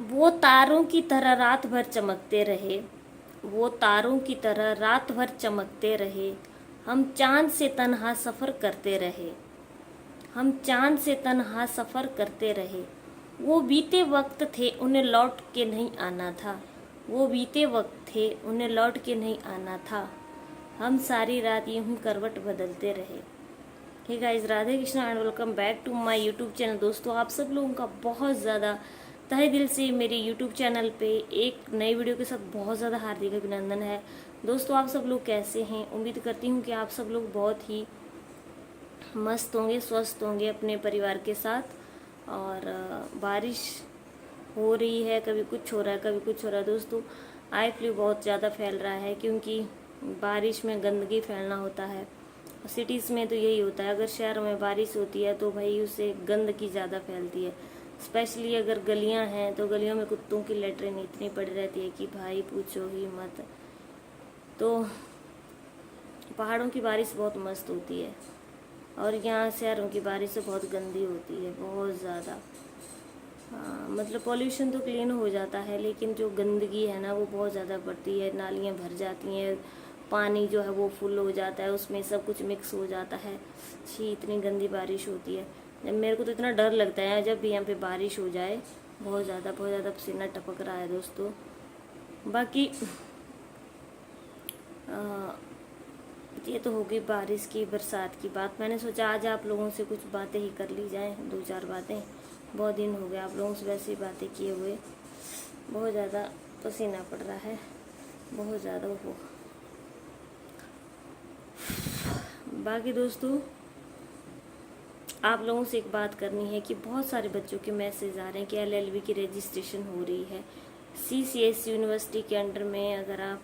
वो तारों की तरह रात भर चमकते रहे, वो तारों की तरह रात भर चमकते रहे, हम चांद से तन्हा सफ़र करते रहे, हम चांद से तन्हा सफ़र करते रहे। वो बीते वक्त थे उन्हें लौट के नहीं आना था, वो बीते वक्त थे उन्हें लौट के नहीं आना था, हम सारी रात यूं ही करवट बदलते रहे। Hey guys, Radhe Krishna and welcome back to my YouTube channel. दोस्तों, आप सब लोगों का बहुत ज़्यादा तहे दिल से मेरे यूट्यूब चैनल पे एक नई वीडियो के साथ बहुत ज़्यादा हार्दिक अभिनंदन है। दोस्तों, आप सब लोग कैसे हैं? उम्मीद करती हूँ कि आप सब लोग बहुत ही मस्त होंगे, स्वस्थ होंगे अपने परिवार के साथ। और बारिश हो रही है, कभी कुछ हो रहा है, कभी कुछ हो रहा है। दोस्तों, आई फ्लू बहुत ज़्यादा फैल रहा है क्योंकि बारिश में गंदगी फैलना होता है। सिटीज़ में तो यही होता है, अगर शहर में बारिश होती है तो भाई उससे गंदगी ज़्यादा फैलती है। स्पेशली अगर गलियां हैं तो गलियों में कुत्तों की लेटरिन इतनी पड़ी रहती है कि भाई पूछो ही मत। तो पहाड़ों की बारिश बहुत मस्त होती है और यहाँ शहरों की बारिश तो बहुत गंदी होती है, बहुत ज़्यादा। मतलब पॉल्यूशन तो क्लीन हो जाता है लेकिन जो गंदगी है ना वो बहुत ज़्यादा बढ़ती है, नालियाँ भर जाती हैं, पानी जो है वो फुल हो जाता है, उसमें सब कुछ मिक्स हो जाता है। छी, इतनी गंदी बारिश होती है। जब मेरे को तो इतना डर लगता है जब भी यहाँ पे बारिश हो जाए, बहुत ज़्यादा पसीना टपक रहा है दोस्तों। बाकी ये तो होगी बारिश की, बरसात की बात। मैंने सोचा आज आप लोगों से कुछ बातें ही कर ली जाएं, दो चार बातें। बहुत दिन हो गए आप लोगों से वैसे ही बातें किए हुए। बहुत ज़्यादा पसीना पड़ रहा है, बहुत ज़्यादा हो। बाकी दोस्तों, आप लोगों से एक बात करनी है कि बहुत सारे बच्चों के मैसेज आ रहे हैं कि एलएलबी की रजिस्ट्रेशन हो रही है सीसीएस यूनिवर्सिटी के अंडर में। अगर आप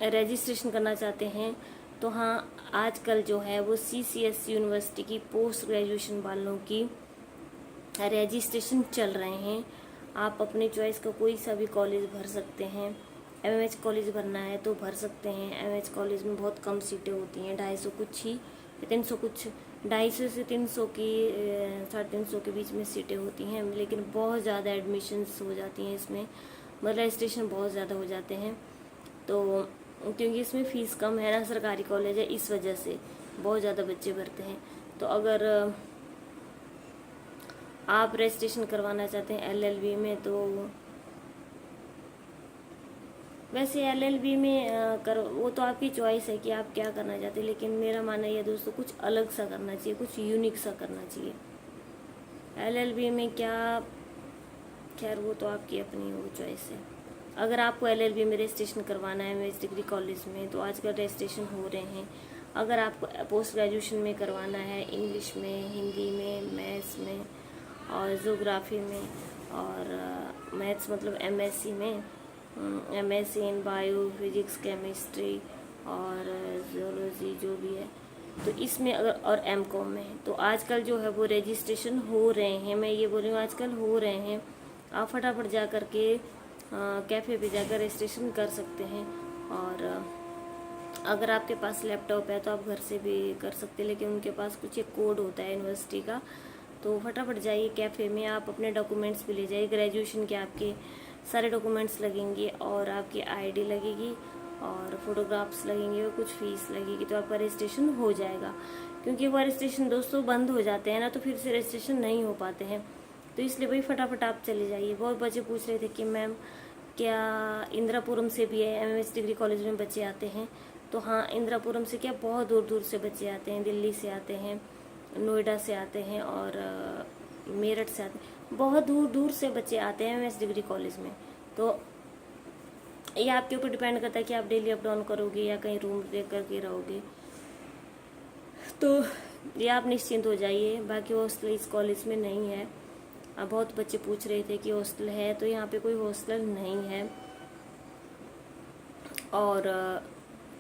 रजिस्ट्रेशन करना चाहते हैं तो हाँ, आजकल जो है वो सीसीएस यूनिवर्सिटी की पोस्ट ग्रेजुएशन वालों की रजिस्ट्रेशन चल रहे हैं। आप अपनी चॉइस का कोई सा भी कॉलेज भर सकते हैं। एमएमएच कॉलेज भरना है तो भर सकते हैं। एमएमएच कॉलेज में बहुत कम सीटें होती हैं, 250 कुछ ही, 300 कुछ, 250 से 300 की 350 के बीच में सीटें होती हैं, लेकिन बहुत ज़्यादा एडमिशन्स हो जाती हैं इसमें, मतलब रजिस्ट्रेशन बहुत ज़्यादा हो जाते हैं। तो क्योंकि इसमें फ़ीस कम है ना, सरकारी कॉलेज है, इस वजह से बहुत ज़्यादा बच्चे भरते हैं। तो अगर आप रजिस्ट्रेशन करवाना चाहते हैं एलएलबी में तो वैसे एलएलबी में कर वो तो आपकी चॉइस है कि आप क्या करना चाहते हैं, लेकिन मेरा मानना यह दोस्तों कुछ अलग सा करना चाहिए, कुछ यूनिक सा करना चाहिए। एलएलबी में क्या, खैर वो तो आपकी अपनी वो चॉइस है। अगर आपको एलएलबी में रजिस्ट्रेशन करवाना है एमएस डिग्री कॉलेज में तो आजकल रजिस्ट्रेशन हो रहे हैं। अगर आपको पोस्ट ग्रेजुएशन में करवाना है इंग्लिश में, हिंदी में, मैथ्स में और जोग्राफी में और मैथ्स मतलब एमएससी में, MSc in bio, physics, chemistry और जियोलॉजी जो भी है, तो इसमें अगर और एमकॉम में तो आजकल जो है वो रजिस्ट्रेशन हो रहे हैं। मैं ये बोल रही हूँ आजकल हो रहे हैं। आप फटाफट जा कर के कैफ़े पे जाकर रजिस्ट्रेशन कर सकते हैं। और अगर आपके पास लैपटॉप है तो आप घर से भी कर सकते हैं, लेकिन उनके पास कुछ एक कोड होता है यूनिवर्सिटी का, तो फटाफट जाइए कैफ़े में, आप अपने डॉक्यूमेंट्स भी ले जाइए। ग्रेजुएशन के आपके सारे डॉक्यूमेंट्स लगेंगे और आपकी आईडी लगेगी और फोटोग्राफ्स लगेंगे और कुछ फीस लगेगी, तो आपका रजिस्ट्रेशन हो जाएगा। क्योंकि वो रजिस्ट्रेशन दोस्तों बंद हो जाते हैं ना, तो फिर से रजिस्ट्रेशन नहीं हो पाते हैं, तो इसलिए भाई फटाफट आप चले जाइए। बहुत बच्चे पूछ रहे थे कि मैम क्या इंदिरापुरम से भी है एमएमएस डिग्री कॉलेज में बच्चे आते हैं? तो हाँ, इंदिरापुरम से क्या बहुत दूर दूर से बच्चे आते हैं, दिल्ली से आते हैं, नोएडा से आते हैं और मेरठ से आते हैं, बहुत दूर दूर से बच्चे आते हैं एमएमएस डिग्री कॉलेज में। तो ये आपके ऊपर डिपेंड करता है कि आप डेली अप डाउन करोगे या कहीं रूम ले करके रहोगे, तो ये आप निश्चिंत हो जाइए। बाकी हॉस्टल इस कॉलेज में नहीं है। अब बहुत बच्चे पूछ रहे थे कि हॉस्टल है, तो यहाँ पे कोई हॉस्टल नहीं है। और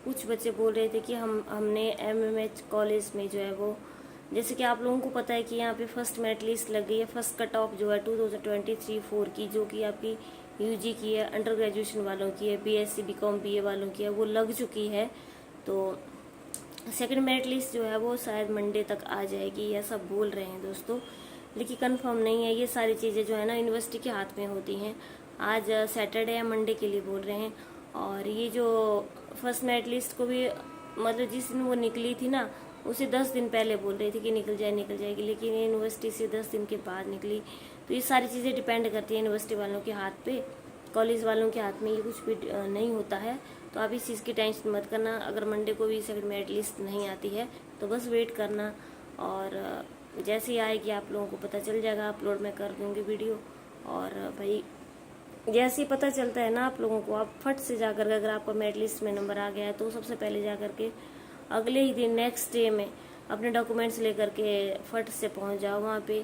कुछ बच्चे बोल रहे थे कि हमने एमएमएच कॉलेज में जो है वो, जैसे कि आप लोगों को पता है कि यहाँ पे फर्स्ट मेरिट लिस्ट लग गई है, फर्स्ट कट ऑफ जो है 2023-4 की, जो कि आपकी यूजी की है, अंडर ग्रेजुएशन वालों की है, बीएससी बीकॉम बीए वालों की है, वो लग चुकी है। तो सेकंड मेरिट लिस्ट जो है वो शायद मंडे तक आ जाएगी, ऐसा बोल रहे हैं दोस्तों। लेकिन कंफर्म नहीं है। ये सारी चीज़ें जो है ना यूनिवर्सिटी के हाथ में होती हैं। आज सैटरडे या मंडे के लिए बोल रहे हैं। और ये जो फर्स्ट मेरिट लिस्ट को भी मतलब जिस दिन वो निकली थी ना, उसे 10 दिन पहले बोल रही थी कि निकल जाएगी, लेकिन यूनिवर्सिटी से 10 दिन के बाद निकली। तो ये सारी चीज़ें डिपेंड करती है यूनिवर्सिटी वालों के हाथ पे, कॉलेज वालों के हाथ में ये कुछ भी नहीं होता है। तो आप इस चीज़ की टेंशन मत करना। अगर मंडे को भी सेकंड मेरिट लिस्ट नहीं आती है तो बस वेट करना, और जैसे ही आएगी आप लोगों को पता चल जाएगा। अपलोड मैं कर दूँगी वीडियो। और भाई जैसे ही पता चलता है ना आप लोगों को, आप फट से जाकर, अगर आपका मेरिट लिस्ट में नंबर आ गया है तो सबसे पहले जाकर के अगले ही दिन नेक्स्ट डे में अपने डॉक्यूमेंट्स लेकर के फट से पहुंच जाओ वहाँ पे।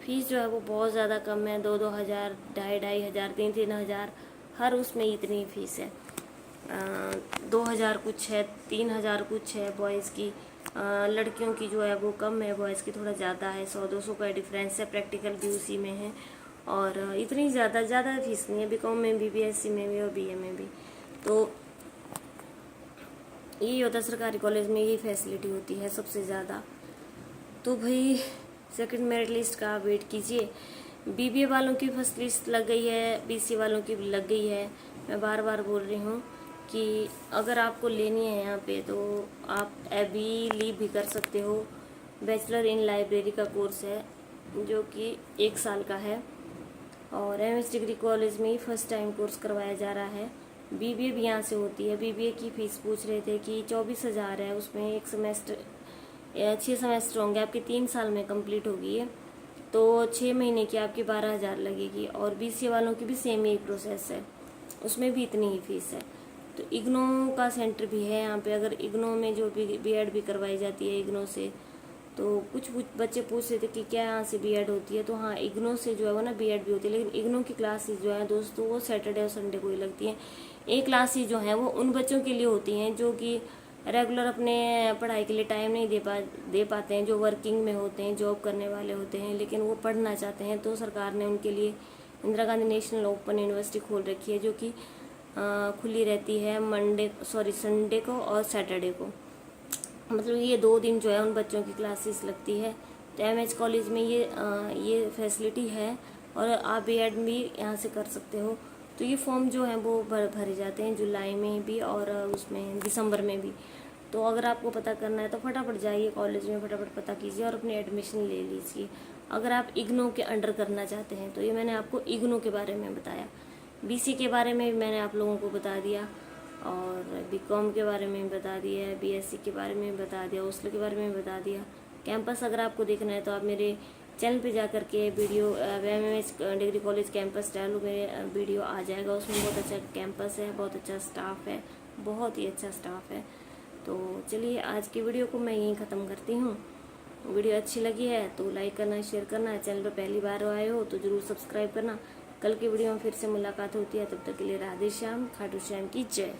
फीस जो है वो बहुत ज़्यादा कम है, 2-2 हज़ार, 2,500, 2,500, 3-3 हज़ार, हर उसमें इतनी फीस है। 2,000 कुछ है, 3,000 कुछ है बॉयज़ की। लड़कियों की जो है वो कम है, बॉयज़ की थोड़ा ज़्यादा है, 100-200 का डिफरेंस है। प्रैक्टिकल भी उसी में है, और इतनी ज़्यादा फीस नहीं है बीकॉम में भी, बीएससी में भी और बीए में भी। तो यही होता है सरकारी कॉलेज में, यही फैसिलिटी होती है सबसे ज़्यादा। तो भाई सेकंड मेरिट लिस्ट का वेट कीजिए। बीबीए वालों की फर्स्ट लिस्ट लग गई है, बीसी वालों की भी लग गई है। मैं बार बार बोल रही हूँ कि अगर आपको लेनी है यहाँ पे तो आप अभी लीव भी कर सकते हो। बैचलर इन लाइब्रेरी का कोर्स है जो कि 1 साल का है, और एमएस डिग्री कॉलेज में ही फर्स्ट टाइम कोर्स करवाया जा रहा है। बीबीए भी यहाँ से होती है। बीबीए की फ़ीस पूछ रहे थे कि 24,000 है, उसमें 1 सेमेस्टर 6 सेमेस्टर होंगे आपके, 3 साल में कंप्लीट होगी ये, तो 6 महीने की आपकी 12,000 लगेगी। और बीसीए वालों की भी सेम ही प्रोसेस है, उसमें भी इतनी ही फीस है। तो इग्नो का सेंटर भी है यहाँ पे। अगर इग्नो में जो बीएड भी करवाई जाती है इग्नो से, तो कुछ बच्चे पूछ रहे थे कि क्या यहाँ से बीएड होती है, तो हाँ इग्नो से जो है वो ना बीएड भी होती है। लेकिन इग्नो की क्लासेस जो है दोस्तों वो सैटरडे और संडे को ही लगती हैं। एक क्लासेस जो हैं वो उन बच्चों के लिए होती हैं जो कि रेगुलर अपने पढ़ाई के लिए टाइम नहीं दे पाते हैं, जो वर्किंग में होते हैं, जॉब करने वाले होते हैं, लेकिन वो पढ़ना चाहते हैं। तो सरकार ने उनके लिए Indira Gandhi national open university खोल रखी है, जो कि खुली रहती है संडे को और सैटरडे को। मतलब ये 2 दिन जो है उन बच्चों की क्लासेस लगती है। तो एमएच कॉलेज में ये फैसिलिटी है, और आप बीएड भी यहाँ से कर सकते हो। तो ये फॉर्म जो है वो भरे जाते हैं जुलाई में भी और उसमें दिसंबर में भी। तो अगर आपको पता करना है तो फटाफट जाइए कॉलेज में, फटाफट पता कीजिए और अपनी एडमिशन ले लीजिए। अगर आप इग्नो के अंडर करना चाहते हैं तो ये मैंने आपको इग्नो के बारे में बताया। बीसी के बारे में भी मैंने आप लोगों को बता दिया, और बीकॉम के बारे में बता दिया, बीएससी के बारे में बता दिया, ओस्लो के बारे में बता दिया। कैंपस अगर आपको देखना है तो आप मेरे चैनल पे जा कर के video MH degree college campus डालो, मेरे वीडियो आ जाएगा। उसमें बहुत अच्छा कैंपस है, बहुत अच्छा स्टाफ है, बहुत ही अच्छा स्टाफ है। तो चलिए आज की वीडियो को मैं यहीं ख़त्म करती हूँ। वीडियो अच्छी लगी है तो लाइक करना, शेयर करना। चैनल पर पहली बार आए हो तो ज़रूर सब्सक्राइब करना। कल की वीडियो में फिर से मुलाकात होती है, तब तक के लिए राधे श्याम, खाटू श्याम की जय।